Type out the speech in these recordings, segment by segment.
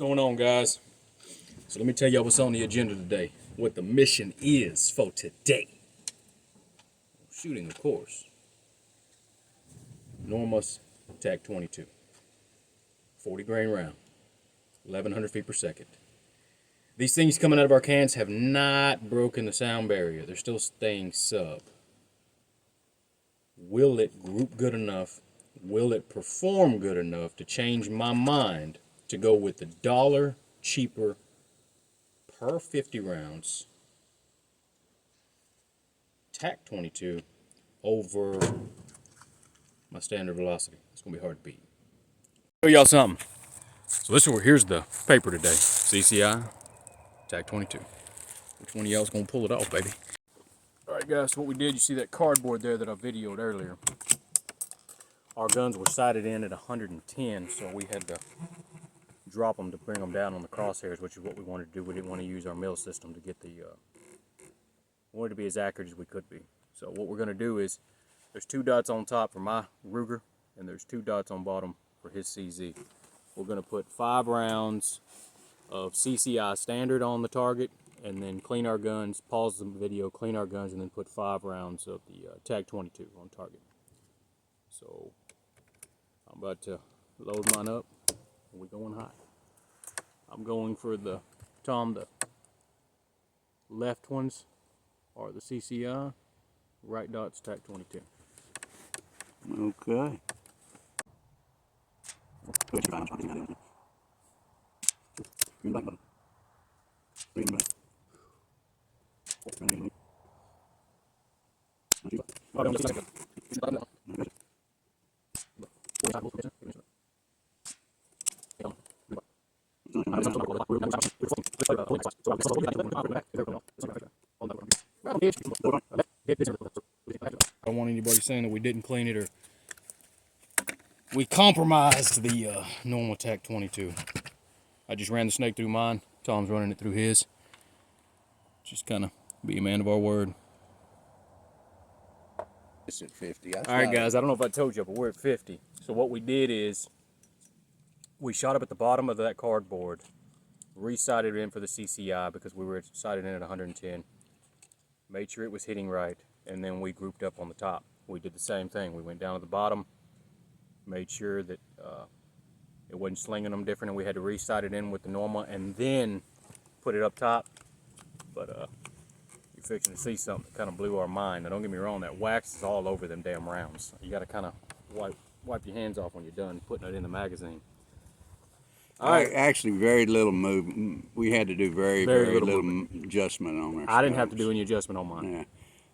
going on, guys? So let me tell y'all what's on the agenda today. What the mission is for today. Shooting, of course. NormaTAC 22. 40 grain round. 1100 feet per second. These things coming out of our cans have not broken the sound barrier. They're still staying sub. Will it group good enough? Will it perform good enough to change my mind to go with the $1 cheaper per 50 rounds TAC 22 over my standard velocity? It's gonna be hard to beat. Show y'all something. So here's the paper today. CCI TAC 22. Which one of y'all's gonna pull it off, baby? All right, guys. So what we did, you see that cardboard there that I videoed earlier. Our guns were sighted in at 110, so we had to drop them to bring them down on the crosshairs, which is what we wanted to do. We didn't want to use our mill system to get the, we wanted to be as accurate as we could be. So what we're going to do is, there's 2 dots on top for my Ruger, and there's 2 dots on bottom for his CZ. We're going to put 5 rounds of CCI standard on the target, and then clean our guns, pause the video, clean our guns, and then put 5 rounds of the TAC 22 on target. So I'm about to load mine up, and we're going high. I'm going for the left ones are the CCI, right dots TAC 22. Okay. I don't want anybody saying that we didn't clean it or we compromised the NormaTAC 22. I just ran the snake through mine. Tom's running it through his. Just kind of be a man of our word. It's at 50. All right, guys. I don't know if I told you, but we're at 50. So what we did is we shot up at the bottom of that cardboard, re-sighted it in for the CCI because we were sighted in at 110. Made sure it was hitting right, and then we grouped up on the top. We did the same thing. We went down to the bottom, made sure that it wasn't slinging them different, and we had to re-sight it in with the Norma and then put it up top. But you're fixing to see something that kind of blew our mind. Now don't get me wrong, that wax is all over them damn rounds. You got to kind of wipe your hands off when you're done putting it in the magazine. All right. Actually, very little move. We had to do very little adjustment on our I didn't have to do any adjustment on mine. Yeah.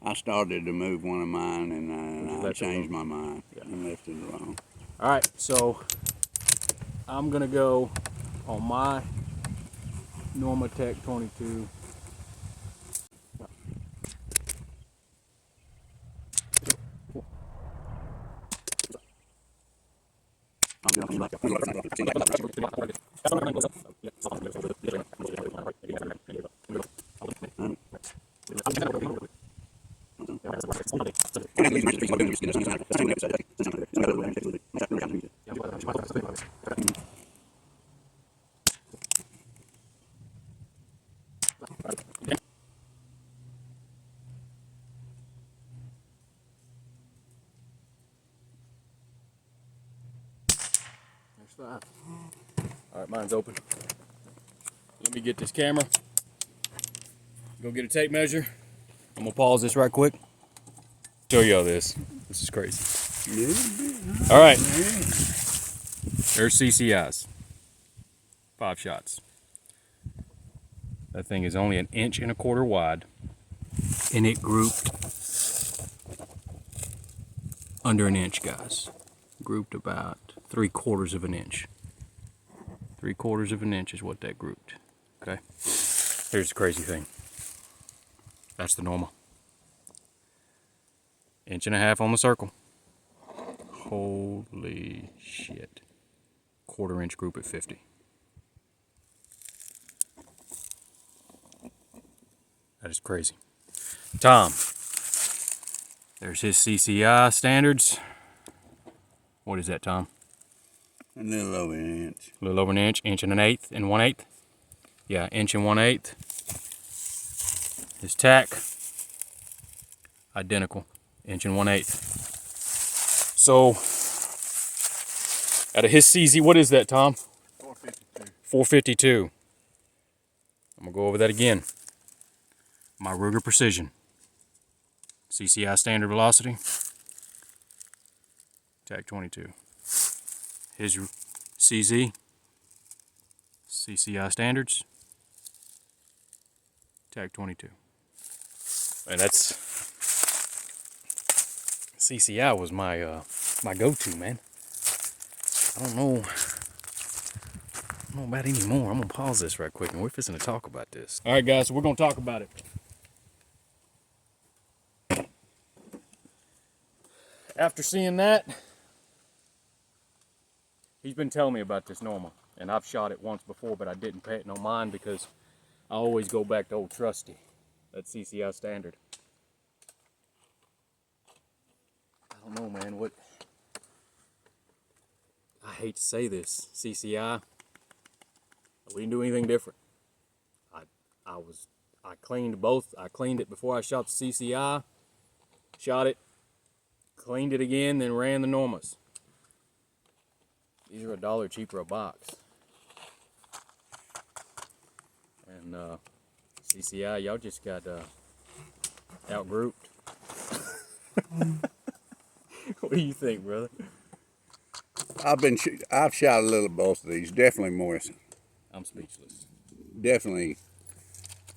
I started to move one of mine, and I changed my mind and left it alone. All right, so I'm going to go on my NormaTAC 22. There's 5. All right, mine's open. Let me get this camera. Go get a tape measure. I'm gonna pause this right quick. Show y'all this. This is crazy. All right. There's CCIs. 5 shots. That thing is only 1 1/4 inches wide, and it grouped under 1 inch, guys. Grouped about 3/4 inch. 3/4 inch is what that grouped. Okay. Here's the crazy thing. That's the Norma. 1.5 inches on the circle. Holy shit. 1/4 inch group at 50. That is crazy. Tom. There's his CCI standards. What is that, Tom? A little over an inch. A little over an inch, inch and an eighth, and 1/8. Yeah, inch and 1/8. His tack, identical, inch and 1/8. So, out of his CZ, what is that, Tom? 452. 452. I'm gonna go over that again. My Ruger Precision. CCI standard velocity. Tag 22. His CZ. CCI standards. Tag 22. And that's CCI was my my go-to, man. I don't know about anymore. I'm gonna pause this right quick and we're fixing to talk about this. All right, guys, so we're gonna talk about it. After seeing that, he's been telling me about this Norma, and I've shot it once before, but I didn't pay it no mind because I always go back to old Trusty, that CCI standard. I don't know, man. What? I hate to say this, CCI. We didn't do anything different. I cleaned both. I cleaned it before I shot the CCI, shot it, cleaned it again, then ran the Normas. These are $1 cheaper a box. And CCI, y'all just got outgrouped. What do you think, brother? I've shot a little of both of these. Definitely more. I'm speechless. Definitely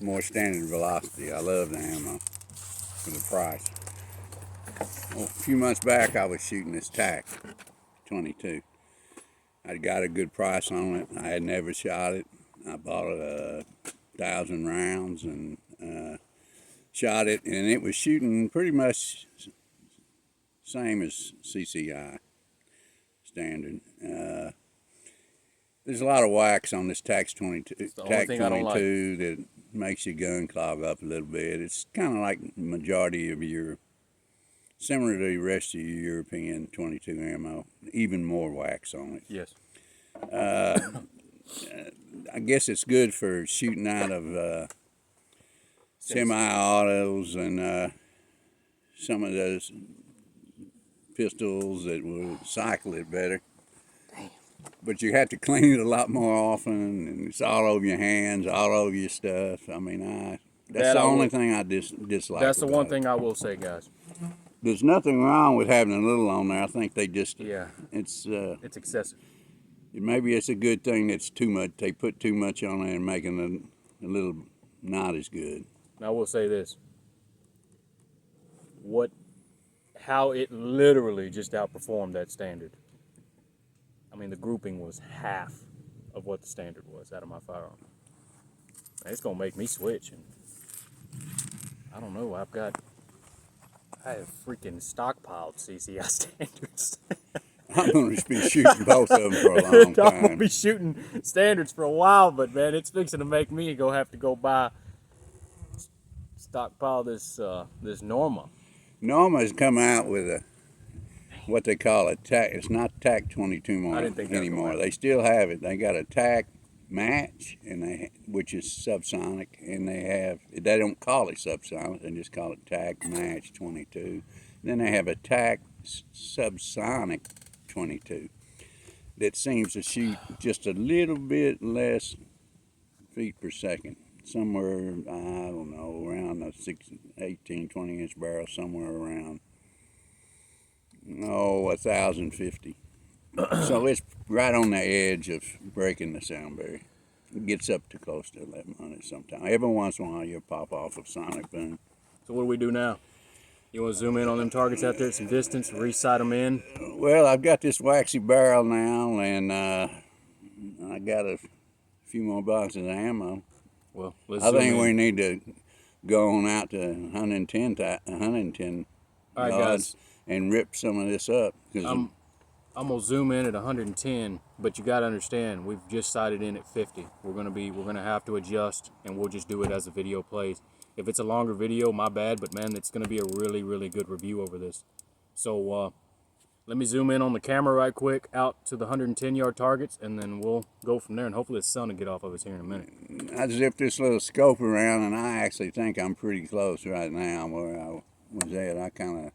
more standard velocity. I love the ammo for the price. Well, a few months back, I was shooting this TAC 22. I got a good price on it. I had never shot it. I bought it 1,000 rounds and shot it, and it was shooting pretty much same as CCI standard. There's a lot of wax on this TAC 22 that makes your gun clog up a little bit. It's kind of like the majority of your, similar to the rest of your European 22 ammo, even more wax on it. Yes. I guess it's good for shooting out of semi-autos and some of those pistols that will cycle it better. But you have to clean it a lot more often, and it's all over your hands, all over your stuff. I mean, that's the only thing I dislike. That's the one it. thing I will say, guys. There's nothing wrong with having a little on there. I think they just, it's excessive. Maybe it's a good thing that's too much. They put too much on there and making it a little not as good. Now, I will say this. How it literally just outperformed that standard. I mean, the grouping was half of what the standard was out of my firearm. Man, it's gonna make me switch, and I don't know. I have freaking stockpiled CCI standards. I'm going to be shooting both of them for a long time. I'm gonna be shooting standards for a while, but man, it's fixing to make me have to go stockpile this Norma. Norma's come out with what they call a TAC. It's not TAC 22 anymore. They still have it. They got a TAC match, which is subsonic, and they don't call it subsonic. They just call it TAC match 22. Then they have a TAC subsonic 22 that seems to shoot just a little bit less feet per second. Somewhere, I don't know, around a 18, 20-inch barrel, somewhere around, 1,050. So it's right on the edge of breaking the sound barrier. It gets up to close to 1,100 sometimes. Every once in a while, you'll pop off of sonic boom. So what do we do now? You want to zoom in on them targets out there at some distance, re-sight them in? Well, I've got this waxy barrel now, and I got a few more boxes of ammo. Well, let's I think we need to go on out to 110 All right, yards guys. And rip some of this up. I'm gonna zoom in at 110, but you got to understand, we've just sighted in at 50. We're gonna have to adjust, and we'll just do it as the video plays. If it's a longer video, my bad, but man, it's gonna be a really, really good review over this. So Let me zoom in on the camera right quick out to the 110-yard targets, and then we'll go from there, and hopefully the sun will get off of us here in a minute. I zipped this little scope around, and I actually think I'm pretty close right now where I was at. I kind of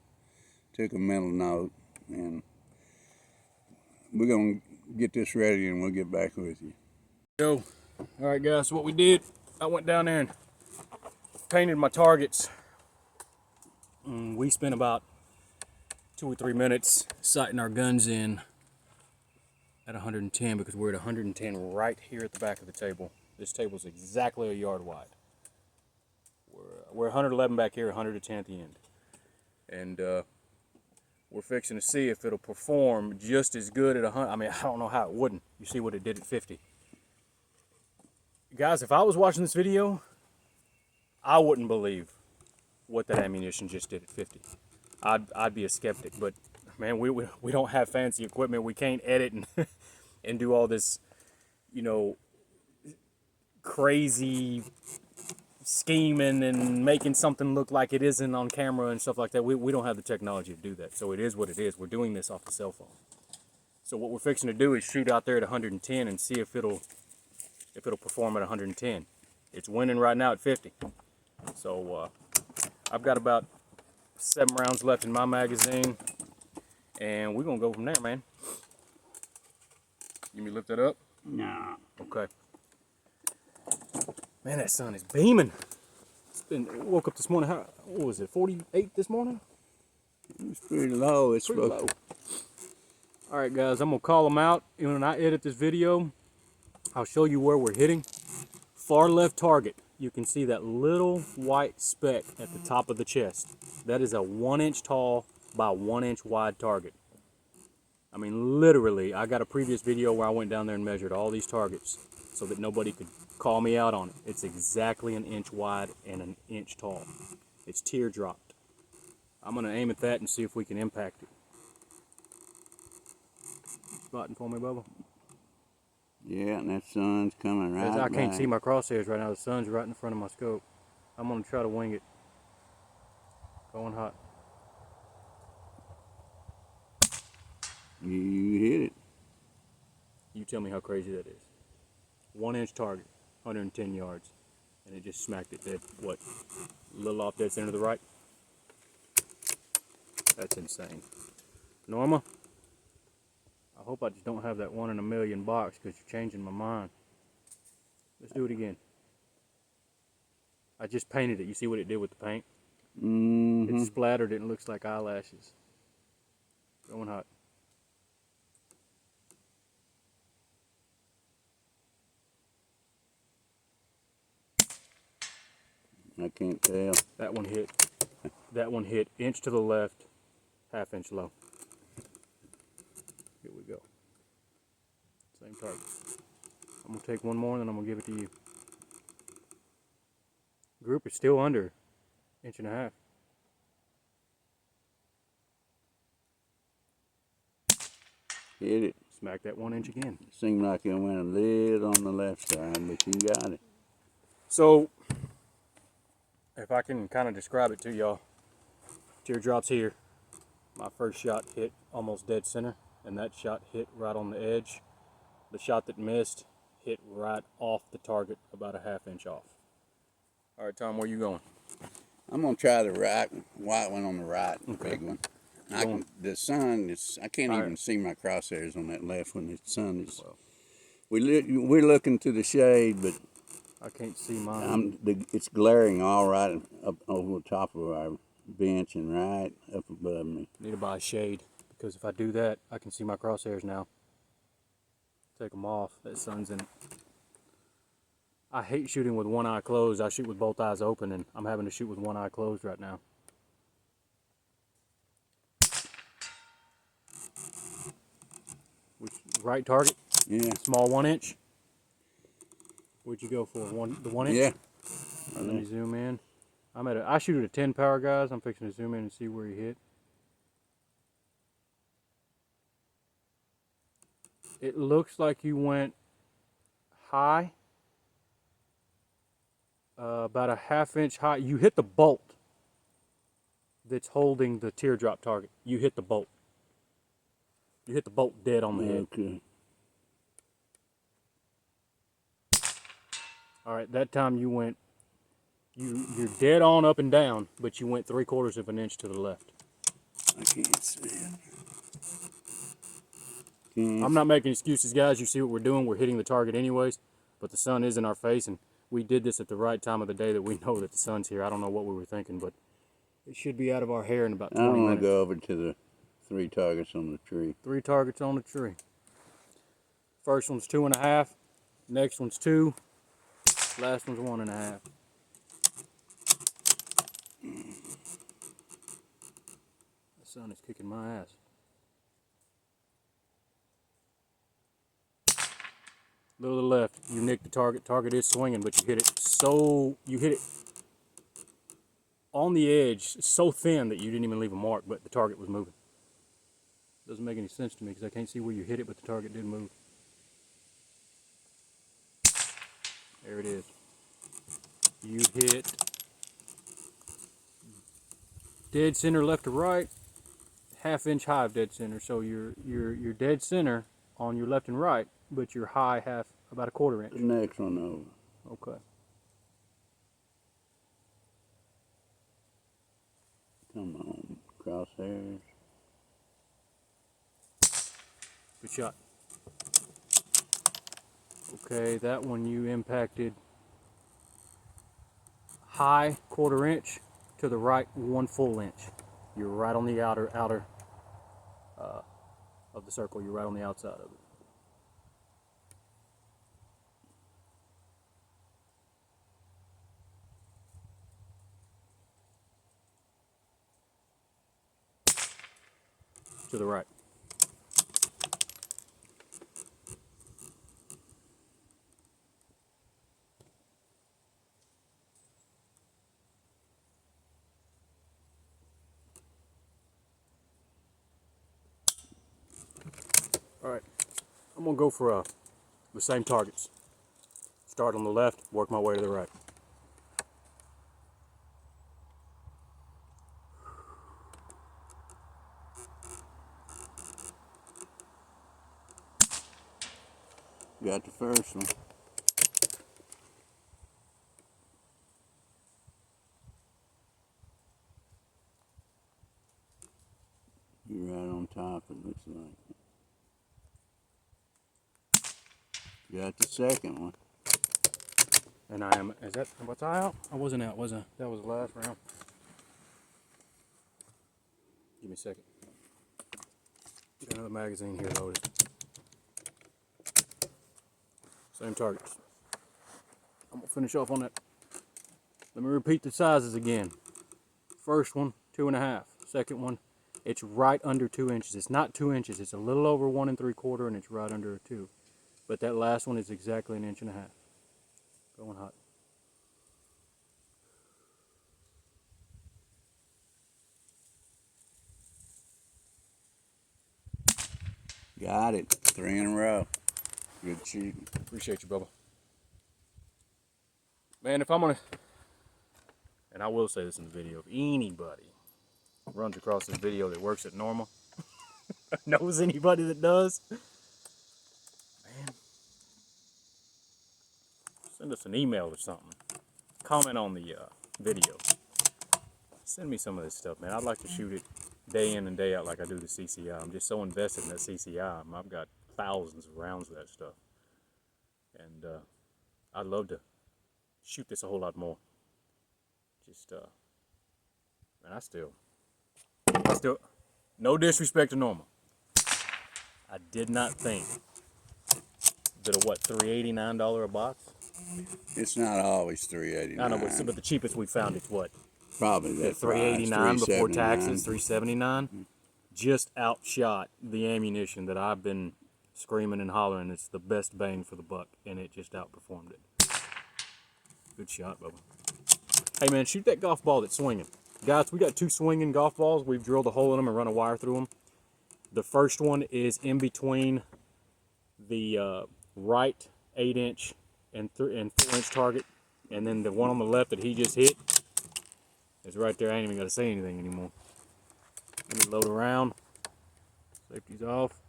took a mental note, and we're going to get this ready, and we'll get back with you. All right, guys, so what we did, I went down there and painted my targets. We spent about 2 or 3 minutes sighting our guns in at 110 because we're at 110 right here at the back of the table. This table's exactly a yard wide. We're 111 back here, 110 at the end. And we're fixing to see if it'll perform just as good at 100. I mean, I don't know how it wouldn't. You see what it did at 50. Guys, if I was watching this video, I wouldn't believe what that ammunition just did at 50. I'd be a skeptic, but man, we don't have fancy equipment. We can't edit and and do all this, you know, crazy scheming and making something look like it isn't on camera and stuff like that. We don't have the technology to do that. So it is what it is. We're doing this off the cell phone. So what we're fixing to do is shoot out there at 110 and see if it'll perform at 110. It's winning right now at 50. So I've got about 7 rounds left in my magazine, and we're gonna go from there, man. You want me to lift that up? Nah. Okay. Man, that sun is beaming. Woke up this morning, what was it, 48 this morning? It's pretty low. It's pretty low. All right, guys, I'm gonna call them out. When I edit this video, I'll show you where we're hitting. Far left target. You can see that little white speck at the top of the chest. That is a 1-inch tall by 1-inch wide target. I mean, literally, I got a previous video where I went down there and measured all these targets so that nobody could call me out on it. It's exactly 1 inch wide and 1 inch tall. It's teardropped. I'm gonna aim at that and see if we can impact it. Spotting for me, Bubba? Yeah, and that sun's coming right I can't back. see my crosshairs right now. The sun's right in front of my scope. I'm gonna try to wing it. Going hot. You hit it. You tell me how crazy that is. 1-inch target, 110 yards, and it just smacked it dead. What? A little off dead center to the right. That's insane. Norma, I hope I just don't have that 1 in a million box because you're changing my mind. Let's do it again. I just painted it. You see what it did with the paint? Mm-hmm. It splattered it and looks like eyelashes. Going hot. I can't tell. That one hit. That one hit inch to the left, 1/2 inch low. Here we go. Same target. I'm gonna take one more and then I'm gonna give it to you. Group is still under 1.5 inches. Hit it. Smack that 1 inch again. Seemed like it went a little on the left side, but you got it. So, if I can kind of describe it to y'all, teardrops here. My first shot hit almost dead center, and that shot hit right on the edge. The shot that missed hit right off the target, about 1/2 inch off. All right, Tom, where you going? I'm gonna try the white one on the right, the big one. The sun is, I can't even see my crosshairs on that left one. The sun is, we're looking to the shade, but I can't see mine. It's glaring all right up over the top of our bench and right up above me. Need to buy shade, because if I do that, I can see my crosshairs now. Take them off. That sun's in it. I hate shooting with one eye closed. I shoot with both eyes open, and I'm having to shoot with one eye closed right now. Right target? Yeah. Small 1 inch? Where'd you go for? The 1 inch? Yeah. Right, let me zoom in. I shoot at a 10 power, guys. I'm fixing to zoom in and see where he hit. It looks like you went high. About a 1/2 inch high. You hit the bolt that's holding the teardrop target. You hit the bolt. You hit the bolt dead on the head. Okay. All right, that time you went, you're dead on up and down, but you went 3/4 of an inch to the left. I can't see it. I'm not making excuses, guys. You see what we're doing. We're hitting the target anyways, but the sun is in our face, and we did this at the right time of the day that we know that the sun's here. I don't know what we were thinking, but it should be out of our hair in about 20 minutes. I'm going to go over to the 3 targets on the tree. 3 targets on the tree. First one's 2.5. Next one's 2. Last one's 1.5. The sun is kicking my ass. A little to the left. You nicked the target. Target is swinging, but you hit it on the edge so thin that you didn't even leave a mark, but the target was moving. Doesn't make any sense to me because I can't see where you hit it, but the target did move. There it is. You hit dead center left to right, 1/2 inch high of dead center. So you're dead center on your left and right, but you're high about 1/4 inch. The next one over. Okay. Come on, crosshairs. Good shot. Okay, that one you impacted high 1/4 inch to the right 1 full inch. You're right on the outer of the circle. You're right on the outside of it. To the right. All right, I'm gonna go for the same targets. Start on the left, work my way to the right. Got the first one. You're right on top, it looks like. Got the second one. And was I out? I wasn't out, was I? That was the last round. Give me a second. Get another magazine here loaded. Same targets. I'm gonna finish off on that. Let me repeat the sizes again. First one, 2.5. Second one, it's right under 2 inches. It's not 2 inches. It's a little over 1 3/4, and it's right under a 2. But that last one is exactly 1.5 inches. Going hot. Got it. 3 in a row. Good shooting. Appreciate you, Bubba. Man, if I'm gonna, and I will say this in the video, if anybody runs across this video that works at Norma, knows anybody that does, man, send us an email or something. Comment on the video. Send me some of this stuff, man. I'd like to shoot it day in and day out like I do the CCI. I'm just so invested in that CCI. I've got thousands of rounds of that stuff. And I'd love to shoot this a whole lot more. Just, man, I still, no disrespect to Norma. I did not think that a, what, $389 a box? It's not always $389. I know, but the cheapest we found it's what? Probably that $389 before taxes, $379. $379. Just outshot the ammunition that I've been screaming and hollering. It's the best bang for the buck, and it just outperformed it. Good shot, Bubba. Hey, man, shoot that golf ball that's swinging. Guys, we got 2 swinging golf balls. We've drilled a hole in them and run a wire through them. The first one is in between the right 8-inch and 4-inch target, and then the one on the left that he just hit is right there. I ain't even got to say anything anymore. Let me load around. Safety's off.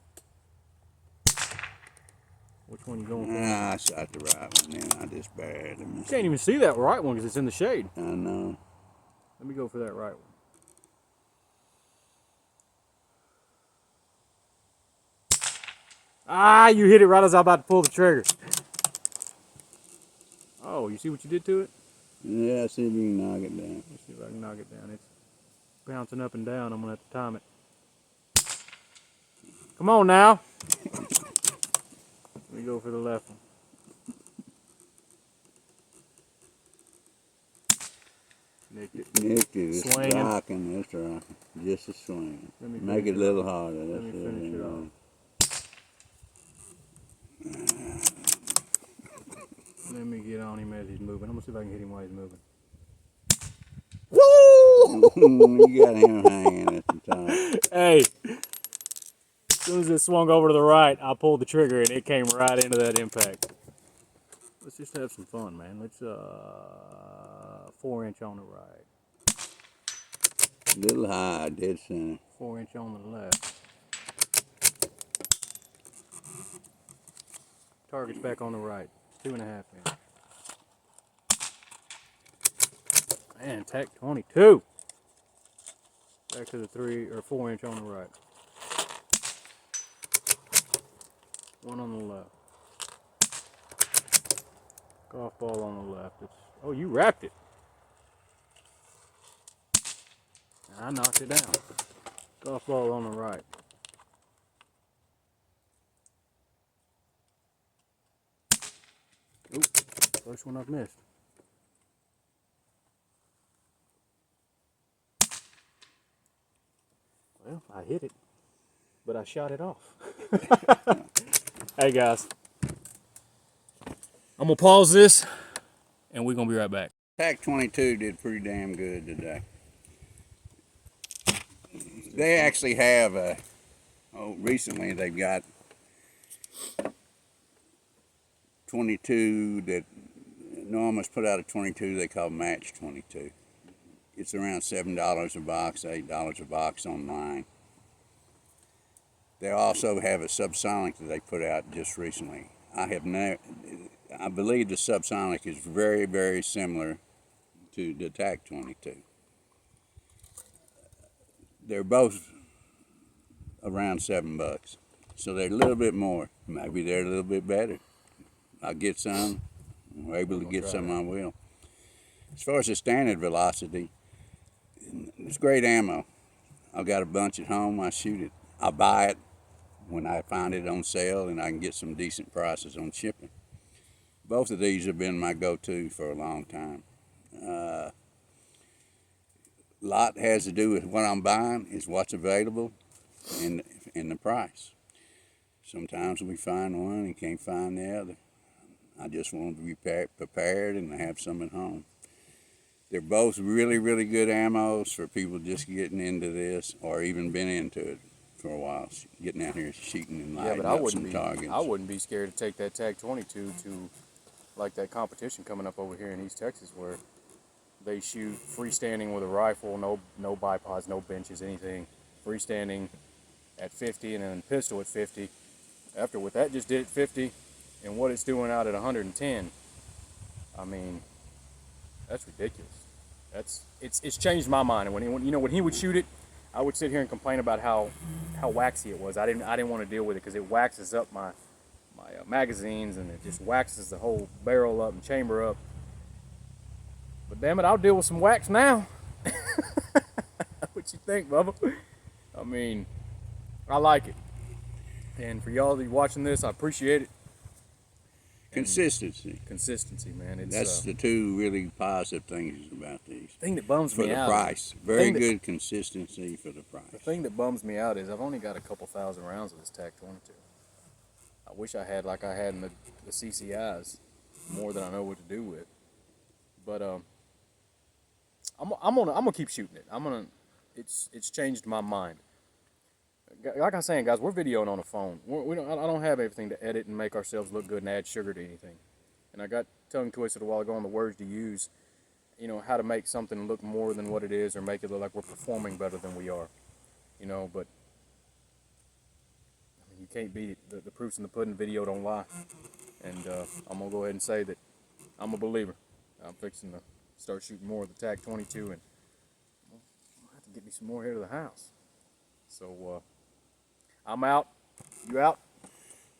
Which one you going for? Nah, I shot the right one. Then I just barely missed. You can't even see that right one because it's in the shade. I know. Let me go for that right one. Ah, you hit it right as I was about to pull the trigger. Oh, you see what you did to it? Yeah, see if you can knock it down. Let's see if I can knock it down. It's bouncing up and down. I'm going to have to time it. Come on now. Let me go for the left one. Nicked it. Nicked it. It's Swinging. rocking. It's rocking. Just a swing. Let me Make finish it a it little off. harder. Let That's me it. finish it off. Let me get on him as he's moving. I'm going to see if I can hit him while he's moving. Woo! You got him hanging at the top. Hey, as soon as it swung over to the right, I pulled the trigger and it came right into that impact. Let's just have some fun, man. Let's 4-inch on the right. Little high, dead center. 4-inch on the left. Target's back on the right. 2.5 inch. Man, TAC 22. Back to the 3 or 4-inch on the right. One on the left. Golf ball on the left. Oh, you wrapped it. I knocked it down. Golf ball on the right. Oop, first one I've missed. Well, I hit it, but I shot it off. Hey guys, I'm gonna pause this and we're gonna be right back. TAC 22 did pretty damn good today. They actually have recently they've got 22 that Norma's put out a 22 they call Match 22. It's around $7 a box, $8 a box online. They also have a subsonic that they put out just recently. I believe the subsonic is very, very similar to the TAC 22. They're both around $7, so they're a little bit more. Maybe they're a little bit better. I'll get some. I'm able to get some, I will. As far as the standard velocity, it's great ammo. I've got a bunch at home. I shoot it. I buy it when I find it on sale and I can get some decent prices on shipping. Both of these have been my go-to for a long time. Lot has to do with what I'm buying is what's available and the price. Sometimes we find one and can't find the other. I just want to be prepared and have some at home. They're both really, really good ammos for people just getting into this or even been into it for a while, getting out here shooting and lighting up some targets. I wouldn't be scared to take that TAC 22 to like that competition coming up over here in East Texas where they shoot freestanding with a rifle, no bipods, no benches, anything. Freestanding at 50 and then pistol at 50. After what that just did at 50 and what it's doing out at 110, I mean, that's ridiculous. It's changed my mind. And when he would shoot it, I would sit here and complain about how waxy it was. I didn't want to deal with it because it waxes up my magazines and it just waxes the whole barrel up and chamber up. But damn it, I'll deal with some wax now. What you think, Bubba? I mean, I like it. And for y'all that are watching this, I appreciate it. Consistency. Consistency, man. That's the two really positive things about these. The thing that bums me out. For the price. Very good consistency for the price. The thing that bums me out is I've only got a couple thousand rounds of this TAC 22. I wish I had like I had in the CCIs, more than I know what to do with. But I'm gonna keep shooting it. It's changed my mind. Like I'm saying, guys, we're videoing on a phone. I don't have everything to edit and make ourselves look good and add sugar to anything. And I got tongue twisted a while ago on the words to use, how to make something look more than what it is or make it look like we're performing better than we are. But I mean, you can't beat it. The proof's in the pudding. Video don't lie. And I'm gonna go ahead and say that I'm a believer. I'm fixing to start shooting more of the TAC 22, and I'll have to get me some more here to the house. So I'm out. You out?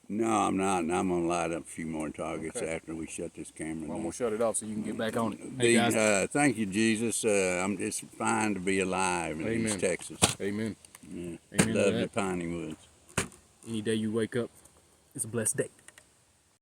No, I'm not, and I'm gonna light up a few more targets after we shut this camera Well, I'm down. gonna shut it off so you can get back on it. Hey guys. Thank you, Jesus. I'm just fine to be alive in Amen. East Texas. Amen. Yeah. Amen to Love that. the piney woods. Any day you wake up, it's a blessed day.